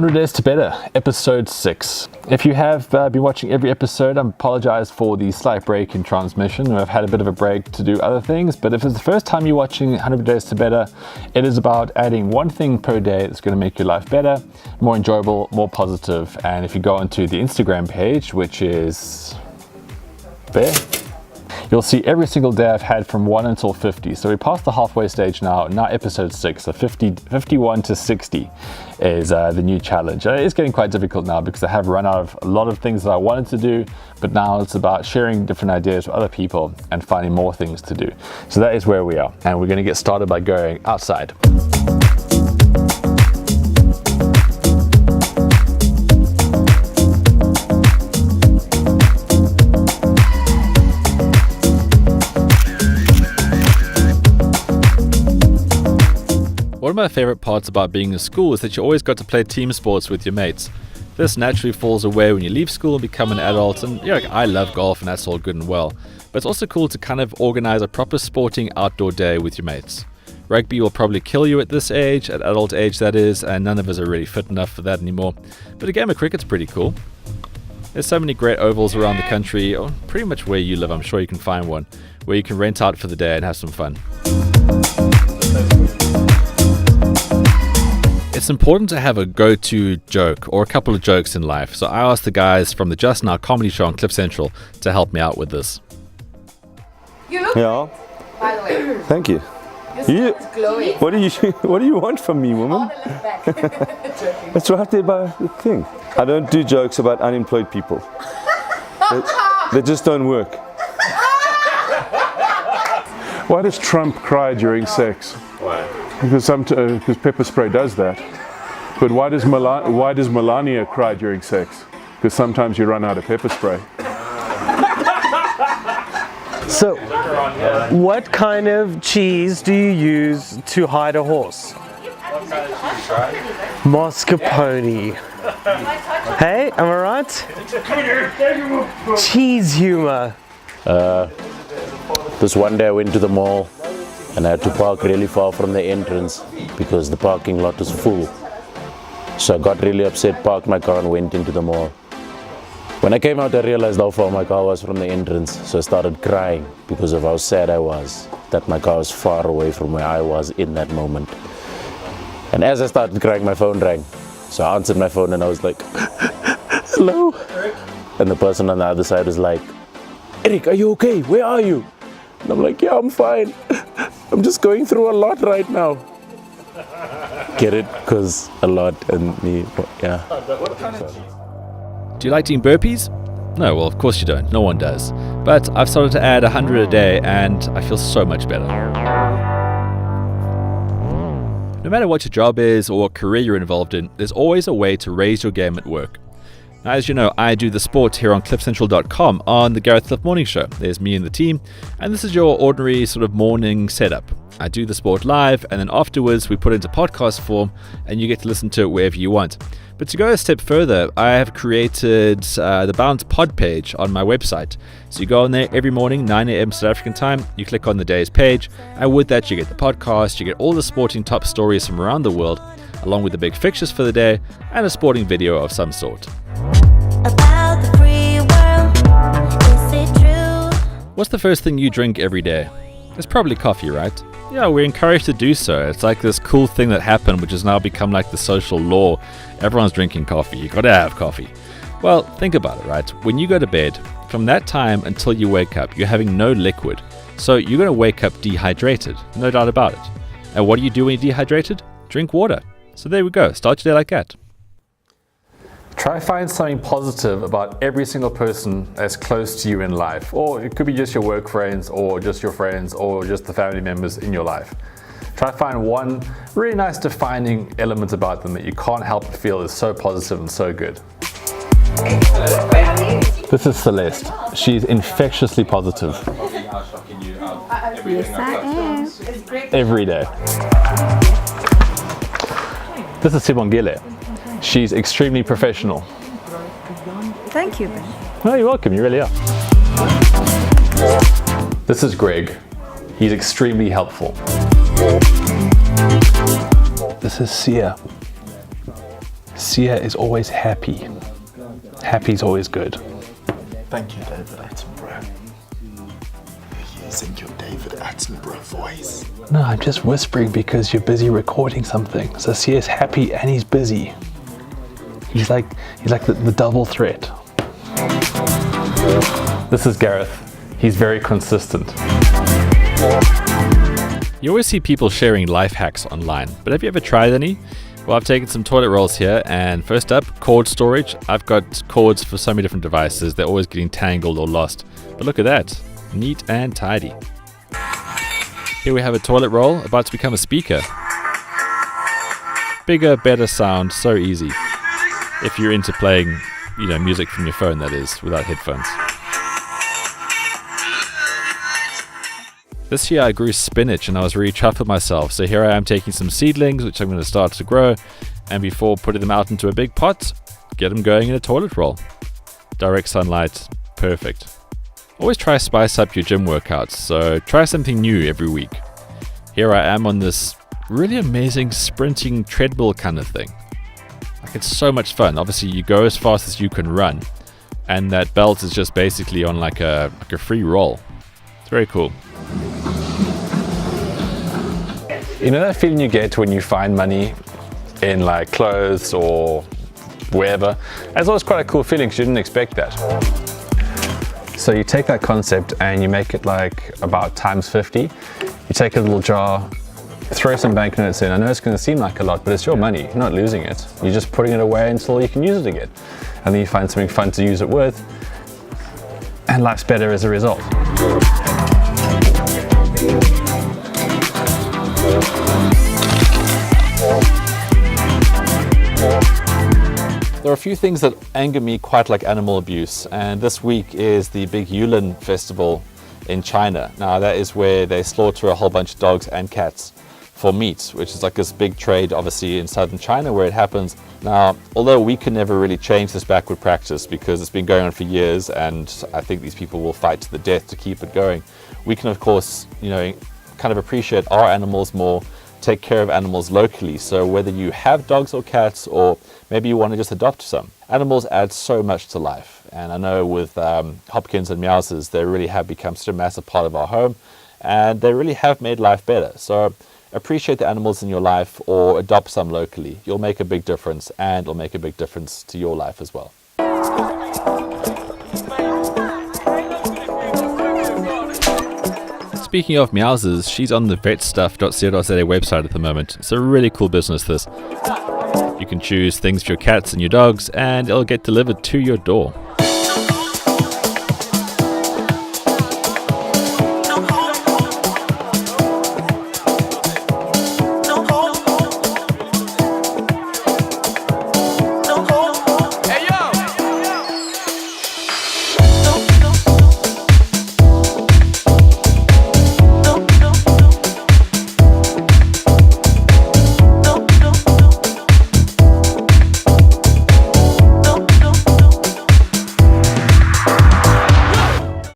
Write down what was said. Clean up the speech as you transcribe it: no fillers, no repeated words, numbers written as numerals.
100 Days to Better, episode 6. If you have been watching every episode, I apologize for the slight break in transmission. I've had a bit of a break to do other things, but if it's the first time you're watching 100 Days to Better, it is about adding one thing per day that's going to make your life better, more enjoyable, more positive. And if you go onto the Instagram page, which is there, you'll see every single day I've had from 1 until 50. So we passed the halfway stage now episode 6. So 51 to 60 is the new challenge. It's getting quite difficult now because I have run out of a lot of things that I wanted to do, but now it's about sharing different ideas with other people and finding more things to do. So that is where we are. And we're going to get started by going outside. One of my favorite parts about being in school is that you always got to play team sports with your mates. This naturally falls away when you leave school and become an adult, and I love golf and that's all good and well, but it's also cool to kind of organize a proper sporting outdoor day with your mates. Rugby will probably kill you at this age, at adult age that is, and none of us are really fit enough for that anymore, but a game of cricket's pretty cool. There's so many great ovals around the country, or pretty much where you live, I'm sure you can find one, where you can rent out for the day and have some fun. It's important to have a go-to joke or a couple of jokes in life, so I asked the guys from the Just Now comedy show on Cliff Central to help me out with this. You look Yeah. by the way. Thank you. Your skin is glowing. What do you want from me, woman? It's right there by the thing. I don't do jokes about unemployed people. They just don't work. Why does Trump cry during sex? Why? Because pepper spray does that. But why does Melania cry during sex? Because sometimes you run out of pepper spray. So, what kind of cheese do you use to hide a horse? Mascarpone. Hey, am I right? Cheese humor. This one day I went to the mall and I had to park really far from the entrance because the parking lot was full. So I got really upset, parked my car and went into the mall. When I came out I realized how far my car was from the entrance, so I started crying because of how sad I was that my car was far away from where I was in that moment. And as I started crying, my phone rang. So I answered my phone and I was like, hello? And the person on the other side was like, Eric, are you okay? Where are you? And I'm like, yeah, I'm fine. I'm just going through a lot right now. Get it? Because a lot and me, yeah. Do you like doing burpees? No, well, of course you don't. No one does. But I've started to add 100 a day and I feel so much better. No matter what your job is or what career you're involved in, there's always a way to raise your game at work. Now, as you know, I do the sport here on cliffcentral.com on the Gareth Cliff Morning Show. There's me and the team, and this is your ordinary sort of morning setup. I do the sport live, and then afterwards we put it into podcast form, and you get to listen to it wherever you want. But to go a step further, I have created the Bounce Pod page on my website. So you go on there every morning, 9 a.m. South African time, you click on the day's page, and with that you get the podcast, you get all the sporting top stories from around the world, along with the big fixtures for the day, and a sporting video of some sort. About the free world, is it true? What's the first thing you drink every day? It's probably coffee, right? Yeah, we're encouraged to do so. It's like this cool thing that happened, which has now become like the social law. Everyone's drinking coffee. You gotta have coffee. Well, think about it, right? When you go to bed, from that time until you wake up, you're having no liquid. So you're gonna wake up dehydrated, no doubt about it. And what do you do when you're dehydrated? Drink water. So there we go. Start your day like that. Try find something positive about every single person that's close to you in life. Or it could be just your work friends or just your friends or just the family members in your life. Try find one really nice defining element about them that you can't help but feel is so positive and so good. This is Celeste. She's infectiously positive. Yes, I am. Every day. This is Sibongile. She's extremely professional. Thank you. No, you're welcome. You really are. This is Greg. He's extremely helpful. This is Sia. Sia is always happy. Happy's always good. Thank you, David Attenborough. You're using your David Attenborough voice. No, I'm just whispering because you're busy recording something. So Sia's happy and he's busy. He's like the double threat. This is Gareth. He's very consistent. You always see people sharing life hacks online, but have you ever tried any? Well, I've taken some toilet rolls here, and first up, cord storage. I've got cords for so many different devices. They're always getting tangled or lost. But look at that. Neat and tidy. Here we have a toilet roll about to become a speaker. Bigger, better sound, so easy. If you're into playing, music from your phone, that is, without headphones. This year I grew spinach and I was really chuffed with myself. So here I am taking some seedlings, which I'm going to start to grow. And before putting them out into a big pot, get them going in a toilet roll. Direct sunlight, perfect. Always try to spice up your gym workouts. So try something new every week. Here I am on this really amazing sprinting treadmill kind of thing. Like, it's so much fun. Obviously you go as fast as you can run. And that belt is just basically on like a free roll. It's very cool. You know that feeling you get when you find money in like clothes or wherever? That's always quite a cool feeling because you didn't expect that. So you take that concept and you make it like about times 50. You take a little jar, throw some banknotes in. I know it's going to seem like a lot, but it's your money. You're not losing it. You're just putting it away until you can use it again. And then you find something fun to use it with, and life's better as a result. There are a few things that anger me quite like animal abuse, and this week is the big Yulin festival in China. Now that is where they slaughter a whole bunch of dogs and cats for meat, which is like this big trade obviously in southern China where it happens. Now, although we can never really change this backward practice because it's been going on for years and I think these people will fight to the death to keep it going, we can of course, kind of appreciate our animals more, take care of animals locally. So whether you have dogs or cats, or maybe you want to just adopt some, animals add so much to life. And I know with Hopkins and Meowsers, they really have become such a massive part of our home, and they really have made life better. So appreciate the animals in your life or adopt some locally. You'll make a big difference, and it'll make a big difference to your life as well. Speaking of Meowsers, she's on the vetstuff.co.za website at the moment. It's a really cool business, this. You can choose things for your cats and your dogs, and it'll get delivered to your door.